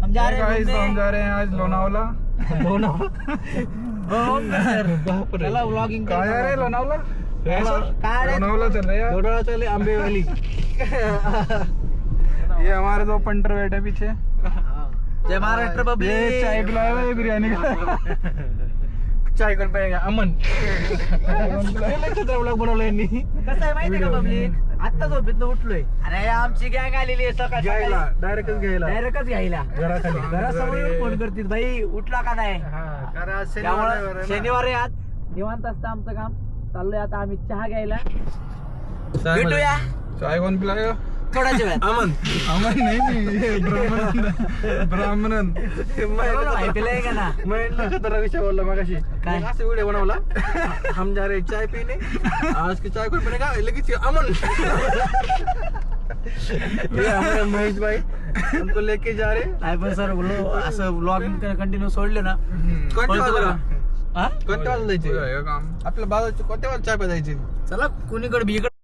हम जा रहे गाइस हैं हम जा रहे हैं आज लोनावला चला व्लॉगिंग कहाँ जा रहे हैं लोनावला काय लोनावला चल रहे हैं लोनावला चले आंबेवाली ये हमारे दो पंटर बैठे पीछे जय महाराष्ट्र ये पब्लिक चाय पिलाया हुआ है, ये बिरयानी का चाय कोण पाहिजे अमन व्लॉग बनवलाय मी कसं आहे माहिती का पब्लिक आता झोपेतनं उठलोय अरे आमची गँग आलेली आहे सकाळ घ्यायला डायरेक्टच घ्यायला डायरेक्टच घ्यायला घराखाली घरासमोर फोन करतील भाई उठला का नाही त्यामुळे शनिवारी आज निवांत असतं आमचं काम चाललोय आता आम्ही चहा घ्यायला भेटूया चाय कौन पिलाएगा थोड्याच्या वेळात अमन अमन नहीं ये ब्राह्मणन ऐकलंय का ना मैं खतरा विषय बोलला मगाशी काय? असे व्हिडिओ बनवला हम जा रहे चाय पीने आज की चाय कौन पिएगा लगेच अमन ये हमारे महेश भाई उनको लेके जा रहे नाही पण सर बोलो असं ब्लॉगिंग कंटिन्यू सोडले ना कोणत्या वाजला हा कोणत्या वाजला जायचे आपल्या बाजूच्या कोणत्या वाजता चाय प्यायची चला कुणीकडे इकडे